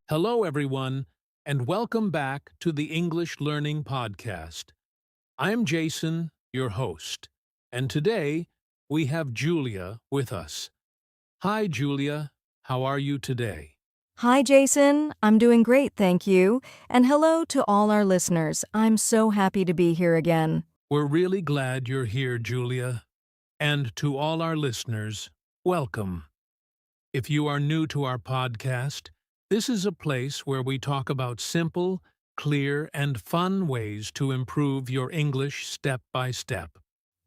Hello, everyone, and welcome back to the English Learning Podcast. I'm Jason, your host, and today we have Julia with us. Hi, Julia. How are you today? Hi, Jason. I'm doing great, thank you. And hello to all our listeners. I'm so happy to be here again. We're really glad you're here, Julia. And to all our listeners, welcome. If you are new to our podcast, this is a place where we talk about simple, clear, and fun ways to improve your English step by step.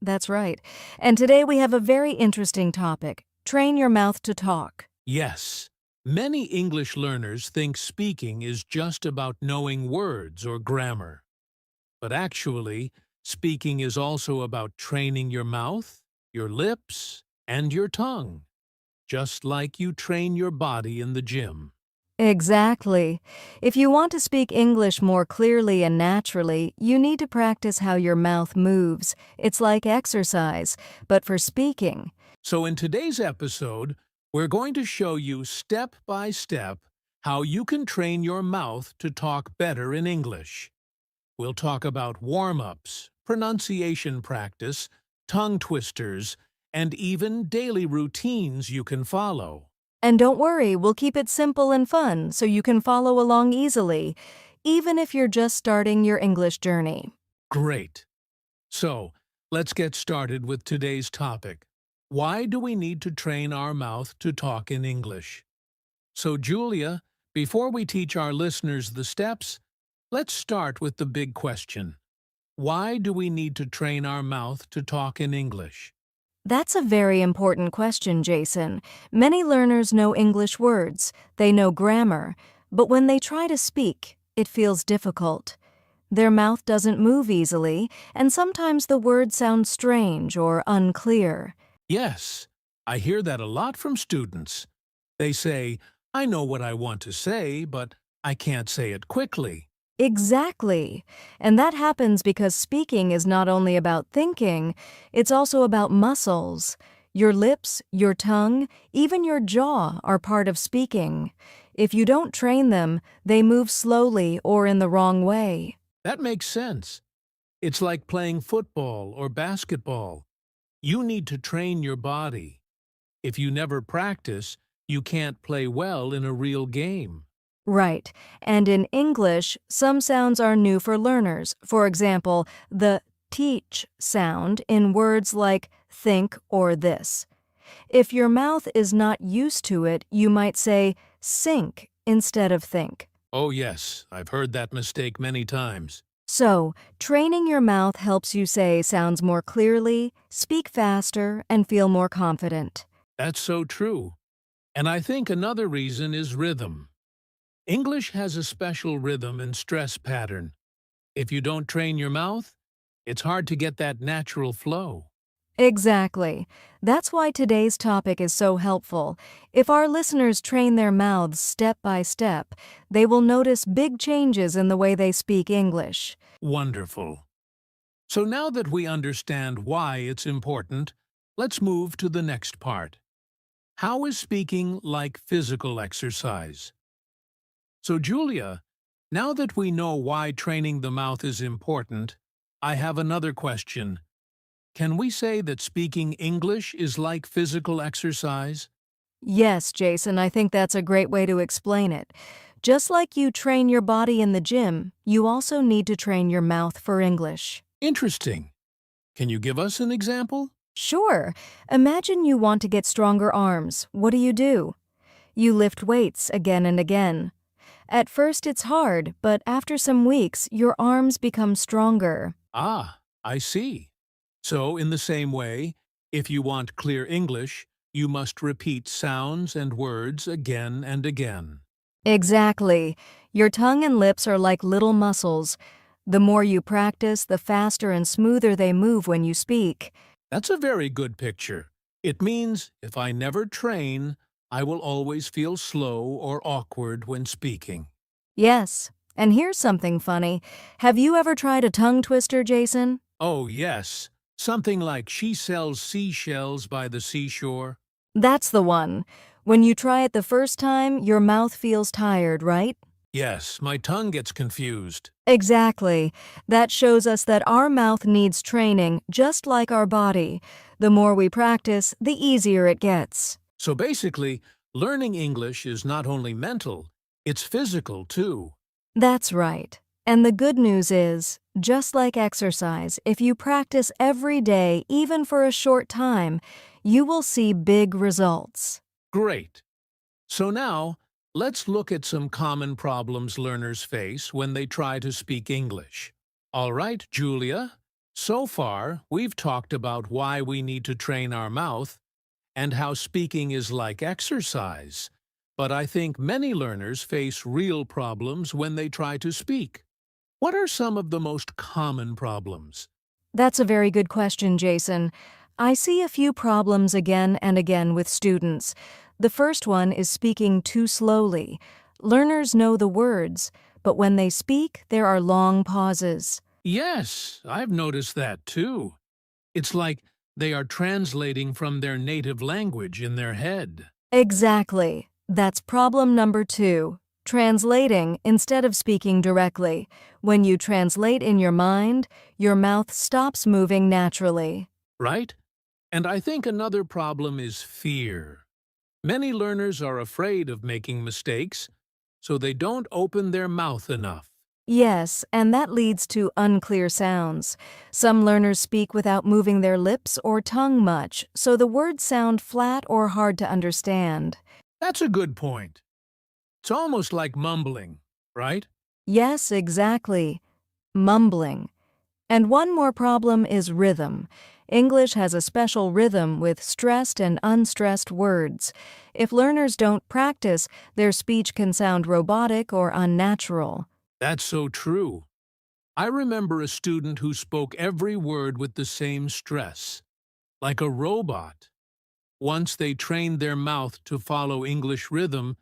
That's right. And today we have a very interesting topic. Train your mouth to talk. Yes, many English learners think speaking is just about knowing words or grammar. But actually, speaking is also about training your mouth, your lips, and your tongue, just like you train your body in the gym. Exactly. If you want to speak English more clearly and naturally, you need to practice how your mouth moves. It's like exercise, but for speaking. So in today's episode, we're going to show you step by step how you can train your mouth to talk better in English. We'll talk about warm-ups, pronunciation practice, tongue twisters, and even daily routines you can follow. And don't worry, we'll keep it simple and fun so you can follow along easily, even if you're just starting your English journey. Great. So, let's get started with today's topic. Why do we need to train our mouth to talk in English? So, Julia, before we teach our listeners the steps, let's start with the big question. Why do we need to train our mouth to talk in English? That's a very important question, Jason. Many learners know English words, they know grammar, but when they try to speak, it feels difficult. Their mouth doesn't move easily, and sometimes the words sound strange or unclear. Yes, I hear that a lot from students. They say, I know what I want to say, but I can't say it quickly. Exactly. And that happens because speaking is not only about thinking, it's also about muscles. Your lips, your tongue, even your jaw are part of speaking. If you don't train them, they move slowly or in the wrong way. That makes sense. It's like playing football or basketball. You need to train your body. If you never practice, you can't play well in a real game. Right. And in English, some sounds are new for learners. For example, the teach sound in words like think or this. If your mouth is not used to it, you might say sink instead of think. Oh yes, I've heard that mistake many times. So, training your mouth helps you say sounds more clearly, speak faster, and feel more confident. That's so true. And I think another reason is rhythm. English has a special rhythm and stress pattern. If you don't train your mouth, it's hard to get that natural flow. Exactly. That's why today's topic is so helpful. If our listeners train their mouths step by step, they will notice big changes in the way they speak English. Wonderful. So now that we understand why it's important, let's move to the next part. How is speaking like physical exercise? So, Julia, now that we know why training the mouth is important, I have another question. Can we say that speaking English is like physical exercise? Yes, Jason, I think that's a great way to explain it. Just like you train your body in the gym, you also need to train your mouth for English. Interesting. Can you give us an example? Sure. Imagine you want to get stronger arms. What do? You lift weights again and again. At first it's hard, but after some weeks, your arms become stronger. Ah, I see. So, in the same way, if you want clear English, you must repeat sounds and words again and again. Exactly. Your tongue and lips are like little muscles. The more you practice, the faster and smoother they move when you speak. That's a very good picture. It means if I never train, I will always feel slow or awkward when speaking. Yes. And here's something funny. Have you ever tried a tongue twister, Jason? Oh, yes. Something like she sells seashells by the seashore. That's the one. When you try it the first time, your mouth feels tired, right? Yes, my tongue gets confused. Exactly. That shows us that our mouth needs training, just like our body. The more we practice, the easier it gets. So basically, learning English is not only mental, it's physical too. That's right. And the good news is, just like exercise, if you practice every day, even for a short time, you will see big results. Great. So now, let's look at some common problems learners face when they try to speak English. All right, Julia. So far, we've talked about why we need to train our mouth and how speaking is like exercise. But I think many learners face real problems when they try to speak. What are some of the most common problems? That's a very good question, Jason. I see a few problems again and again with students. The first one is speaking too slowly. Learners know the words, but when they speak, there are long pauses. Yes, I've noticed that too. It's like they are translating from their native language in their head. Exactly. That's problem number 2. Translating instead of speaking directly. When you translate in your mind, your mouth stops moving naturally. Right? And I think another problem is fear. Many learners are afraid of making mistakes, so they don't open their mouth enough. Yes, and that leads to unclear sounds. Some learners speak without moving their lips or tongue much, so the words sound flat or hard to understand. That's a good point. It's almost like mumbling, right? Yes, exactly. Mumbling. And one more problem is rhythm. English has a special rhythm with stressed and unstressed words. If learners don't practice, their speech can sound robotic or unnatural. That's so true. I remember a student who spoke every word with the same stress, like a robot. Once they trained their mouth to follow English rhythm,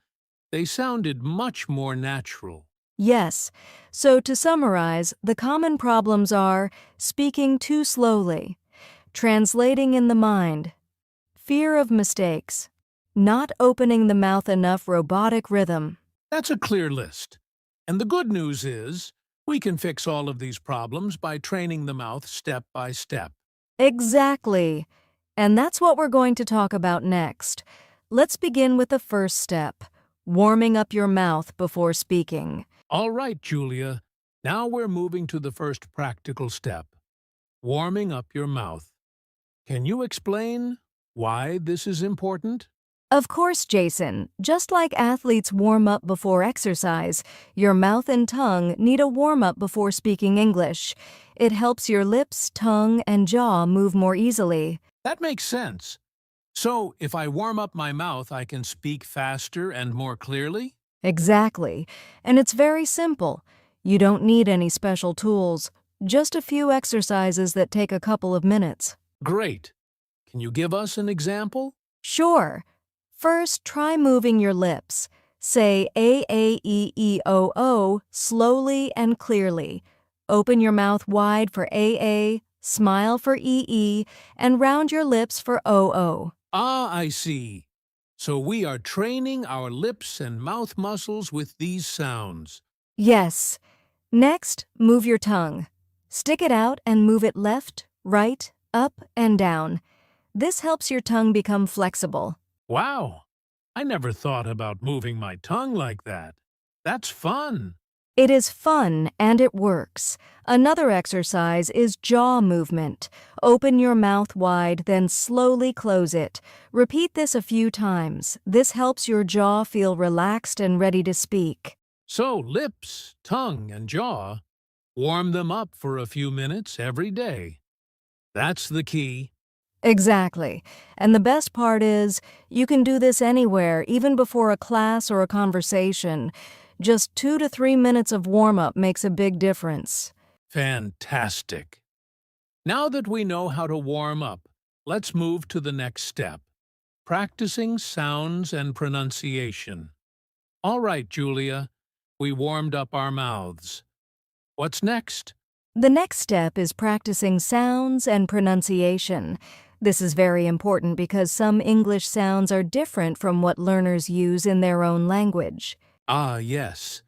they sounded much more natural. Yes, so to summarize, the common problems are speaking too slowly, translating in the mind, fear of mistakes, not opening the mouth enough robotic rhythm. That's a clear list. And the good news is, we can fix all of these problems by training the mouth step by step. Exactly. And that's what we're going to talk about next. Let's begin with the first step, warming up your mouth before speaking. All right, Julia. Now we're moving to the first practical step, warming up your mouth. Can you explain why this is important? Of course, Jason, just like athletes warm up before exercise, your mouth and tongue need a warm-up before speaking English. It helps your lips, tongue, and jaw move more easily. That makes sense. So, if I warm up my mouth, I can speak faster and more clearly? Exactly. And it's very simple. You don't need any special tools, just a few exercises that take a couple of minutes. Great. Can you give us an example? Sure. First, try moving your lips. Say A-A-E-E-O-O slowly and clearly. Open your mouth wide for A-A, smile for E-E, and round your lips for O-O. Ah, I see. So we are training our lips and mouth muscles with these sounds. Yes. Next, move your tongue. Stick it out and move it left, right, up, and down. This helps your tongue become flexible. Wow, I never thought about moving my tongue like that. That's fun. It is fun and it works. Another exercise is jaw movement. Open your mouth wide, then slowly close it. Repeat this a few times. This helps your jaw feel relaxed and ready to speak. So lips, tongue, and jaw, warm them up for a few minutes every day. That's the key. Exactly. And the best part is, you can do this anywhere, even before a class or a conversation. Just 2 to 3 minutes of warm-up makes a big difference. Fantastic. Now that we know how to warm up, let's move to the next step, practicing sounds and pronunciation. All right, Julia, we warmed up our mouths. What's next? The next step is practicing sounds and pronunciation. This is very important because some English sounds are different from what learners use in their own language. Ah, yes.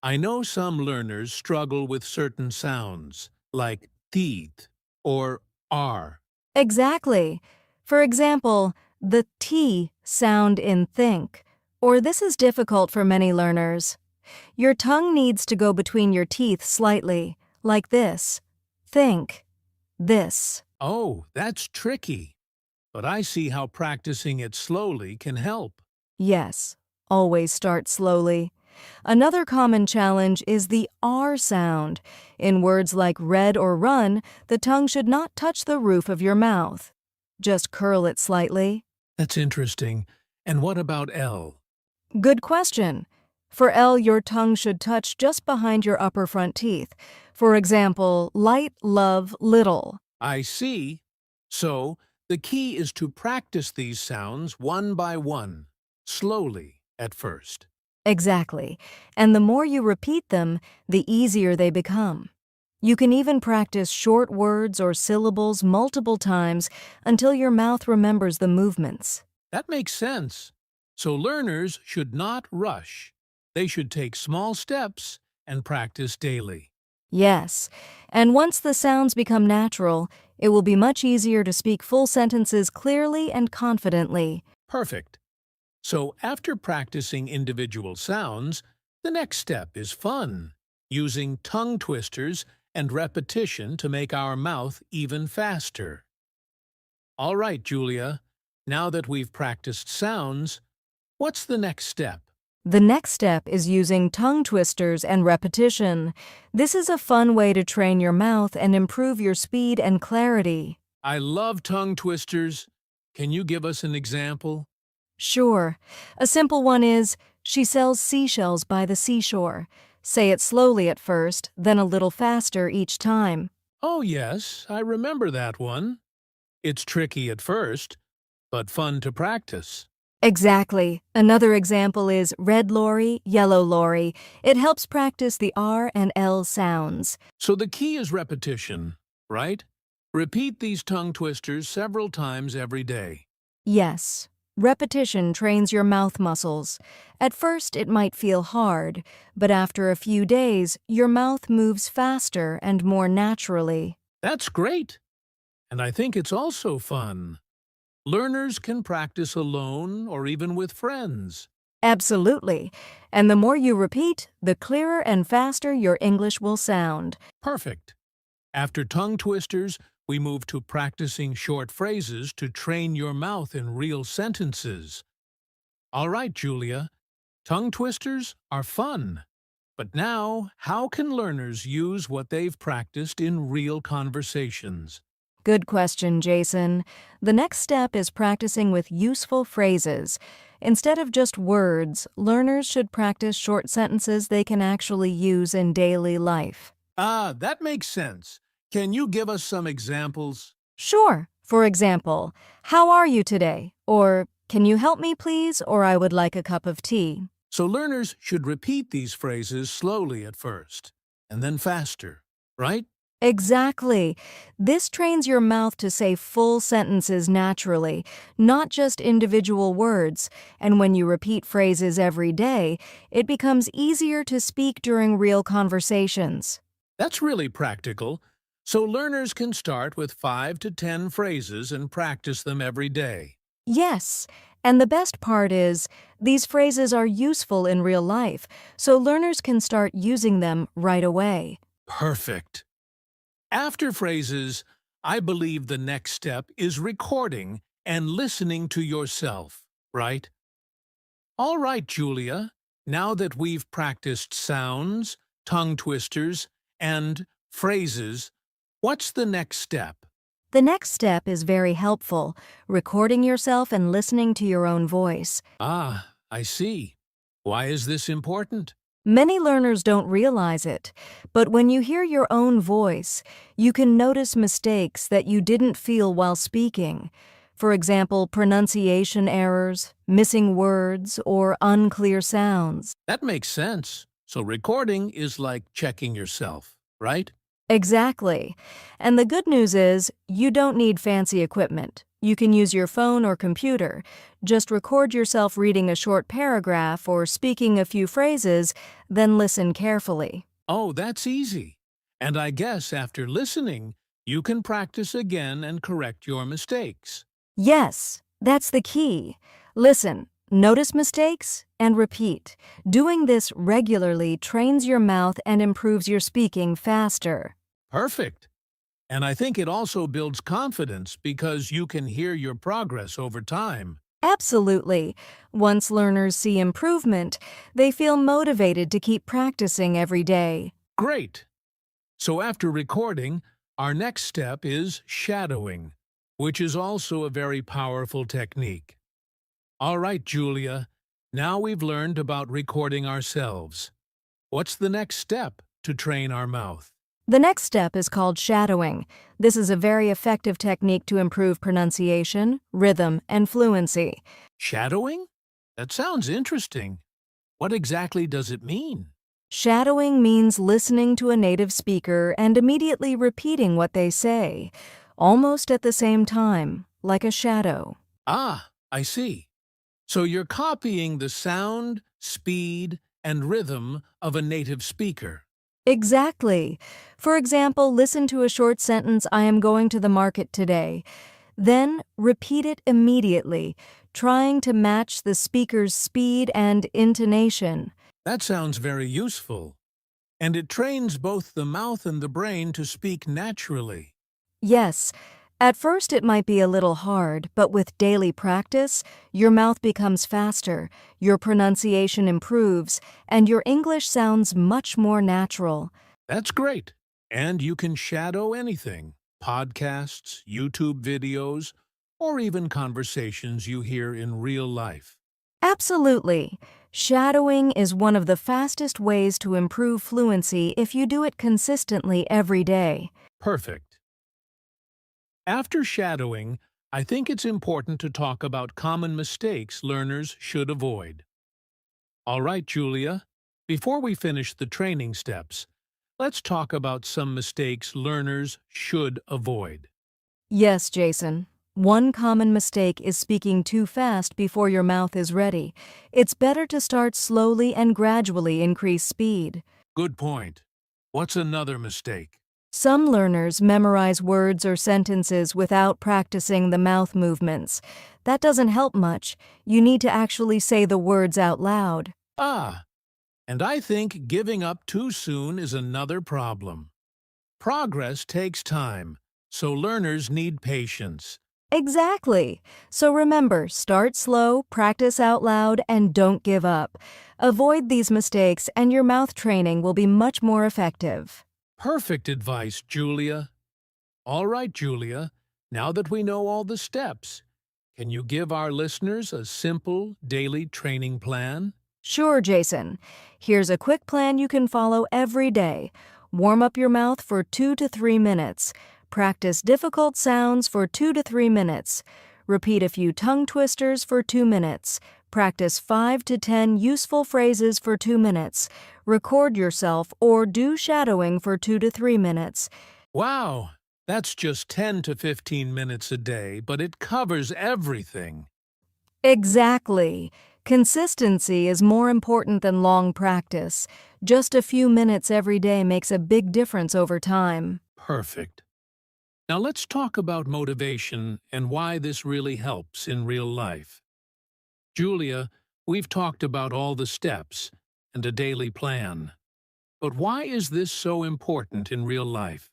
I know some learners struggle with certain sounds, like teeth or R. Exactly. For example, the T sound in think, or this is difficult for many learners. Your tongue needs to go between your teeth slightly, like this. Think. This. Oh, that's tricky. But I see how practicing it slowly can help. Yes, always start slowly. Another common challenge is the R sound. In words like read or run, the tongue should not touch the roof of your mouth. Just curl it slightly. That's interesting. And what about L? Good question. For L, your tongue should touch just behind your upper front teeth. For example, light, love, little. I see. So, the key is to practice these sounds one by one, slowly at first. Exactly. And the more you repeat them, the easier they become. You can even practice short words or syllables multiple times until your mouth remembers the movements. That makes sense. So learners should not rush. They should take small steps and practice daily. Yes, and once the sounds become natural, it will be much easier to speak full sentences clearly and confidently. Perfect. So after practicing individual sounds, the next step is fun, using tongue twisters and repetition to make our mouth even faster. All right, Julia, now that we've practiced sounds, what's the next step? The next step is using tongue twisters and repetition. This is a fun way to train your mouth and improve your speed and clarity. I love tongue twisters. Can you give us an example? Sure. A simple one is, she sells seashells by the seashore. Say it slowly at first, then a little faster each time. Oh, yes, I remember that one. It's tricky at first, but fun to practice. Exactly. Another example is red lorry, yellow lorry. It helps practice the R and L sounds. So the key is repetition, right? Repeat these tongue twisters several times every day. Yes. Repetition trains your mouth muscles. At first, it might feel hard, but after a few days, your mouth moves faster and more naturally. That's great. And I think it's also fun. Learners can practice alone or even with friends. Absolutely. And the more you repeat, the clearer and faster your English will sound. Perfect. After tongue twisters, we move to practicing short phrases to train your mouth in real sentences. All right, Julia, tongue twisters are fun. But now, how can learners use what they've practiced in real conversations? Good question, Jason. The next step is practicing with useful phrases. Instead of just words, learners should practice short sentences they can actually use in daily life. Ah, that makes sense. Can you give us some examples? Sure. For example, how are you today? Or, can you help me please? Or I would like a cup of tea. So learners should repeat these phrases slowly at first, and then faster, right? Exactly. This trains your mouth to say full sentences naturally, not just individual words, and when you repeat phrases every day, it becomes easier to speak during real conversations. That's really practical. So learners can start with 5 to 10 phrases and practice them every day. Yes, and the best part is, these phrases are useful in real life, so learners can start using them right away. Perfect. After phrases, I believe the next step is recording and listening to yourself, right? All right, Julia, now that we've practiced sounds, tongue twisters, and phrases, what's the next step? The next step is very helpful, recording yourself and listening to your own voice. Ah, I see. Why is this important? Many learners don't realize it, but when you hear your own voice, you can notice mistakes that you didn't feel while speaking. For example, pronunciation errors, missing words, or unclear sounds. That makes sense. So recording is like checking yourself, right? Exactly. And the good news is, you don't need fancy equipment. You can use your phone or computer. Just record yourself reading a short paragraph or speaking a few phrases, then listen carefully. Oh, that's easy. And I guess after listening, you can practice again and correct your mistakes. Yes, that's the key. Listen, notice mistakes, and repeat. Doing this regularly trains your mouth and improves your speaking faster. Perfect. And I think it also builds confidence because you can hear your progress over time. Absolutely. Once learners see improvement, they feel motivated to keep practicing every day. Great. So after recording, our next step is shadowing, which is also a very powerful technique. All right, Julia, now we've learned about recording ourselves. What's the next step to train our mouth? The next step is called shadowing. This is a very effective technique to improve pronunciation, rhythm, and fluency. Shadowing? That sounds interesting. What exactly does it mean? Shadowing means listening to a native speaker and immediately repeating what they say, almost at the same time, like a shadow. Ah, I see. So you're copying the sound, speed, and rhythm of a native speaker. Exactly. For example, listen to a short sentence, "I am going to the market today." Then repeat it immediately, trying to match the speaker's speed and intonation. That sounds very useful. And it trains both the mouth and the brain to speak naturally. Yes, at first it might be a little hard, but with daily practice, your mouth becomes faster, your pronunciation improves, and your English sounds much more natural. That's great. And you can shadow anything: podcasts, YouTube videos, or even conversations you hear in real life. Absolutely. Shadowing is one of the fastest ways to improve fluency if you do it consistently every day. Perfect. After shadowing, I think it's important to talk about common mistakes learners should avoid. All right, Julia, before we finish the training steps, let's talk about some mistakes learners should avoid. Yes, Jason. One common mistake is speaking too fast before your mouth is ready. It's better to start slowly and gradually increase speed. Good point. What's another mistake? Some learners memorize words or sentences without practicing the mouth movements. That doesn't help much. You need to actually say the words out loud. Ah, and I think giving up too soon is another problem. Progress takes time, so learners need patience. Exactly. So remember, start slow, practice out loud, and don't give up. Avoid these mistakes and your mouth training will be much more effective. Perfect advice, Julia. All right, Julia, now that we know all the steps, can you give our listeners a simple daily training plan? Sure, Jason. Here's a quick plan you can follow every day. Warm up your mouth for 2 to 3 minutes. Practice difficult sounds for 2 to 3 minutes. Repeat a few tongue twisters for 2 minutes. Practice 5 to 10 useful phrases for 2 minutes. Record yourself or do shadowing for 2 to 3 minutes. Wow, that's just 10 to 15 minutes a day, but it covers everything. Exactly. Consistency is more important than long practice. Just a few minutes every day makes a big difference over time. Perfect. Now let's talk about motivation and why this really helps in real life. Julia, we've talked about all the steps and a daily plan. But why is this so important in real life?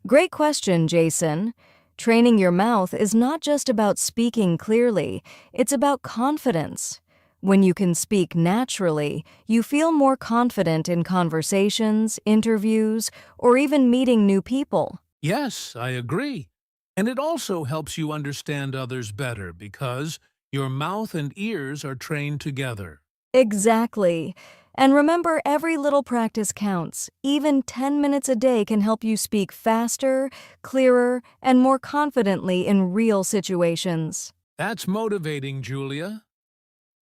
Great question, Jason. Training your mouth is not just about speaking clearly, it's about confidence. When you can speak naturally, you feel more confident in conversations, interviews, or even meeting new people. Yes, I agree. And it also helps you understand others better because your mouth and ears are trained together. Exactly. And remember, every little practice counts. Even 10 minutes a day can help you speak faster, clearer, and more confidently in real situations. That's motivating, Julia.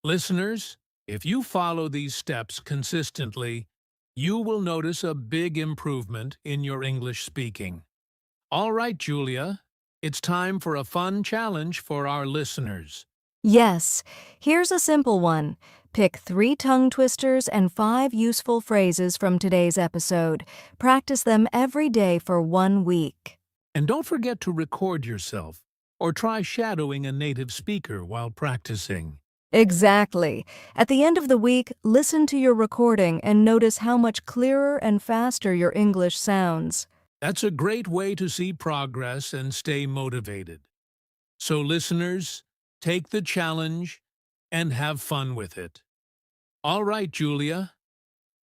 Listeners, if you follow these steps consistently, you will notice a big improvement in your English speaking. All right, Julia, It's time for a fun challenge for our listeners. Yes, here's a simple one. Pick 3 tongue twisters and 5 useful phrases from today's episode. Practice them every day for 1 week. And don't forget to record yourself or try shadowing a native speaker while practicing. Exactly. At the end of the week, listen to your recording and notice how much clearer and faster your English sounds. That's a great way to see progress and stay motivated. So, listeners, take the challenge and have fun with it. All right, Julia.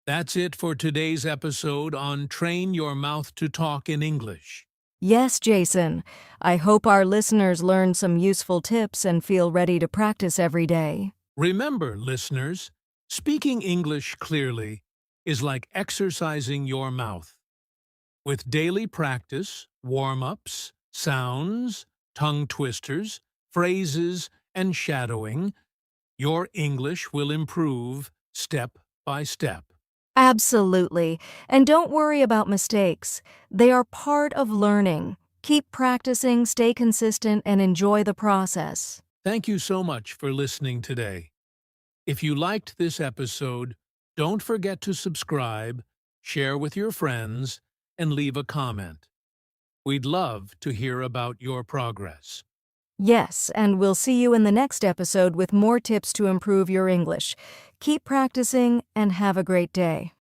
That's it for today's episode on Train Your Mouth to Talk in English. Yes, Jason. I hope our listeners learned some useful tips and feel ready to practice every day. Remember, listeners, speaking English clearly is like exercising your mouth. With daily practice, warm-ups, sounds, tongue twisters, phrases, and shadowing, your English will improve step by step. Absolutely. And don't worry about mistakes. They are part of learning. Keep practicing, stay consistent, and enjoy the process. Thank you so much for listening today. If you liked this episode, don't forget to subscribe, share with your friends, and leave a comment. We'd love to hear about your progress. Yes, and we'll see you in the next episode with more tips to improve your English. Keep practicing and have a great day.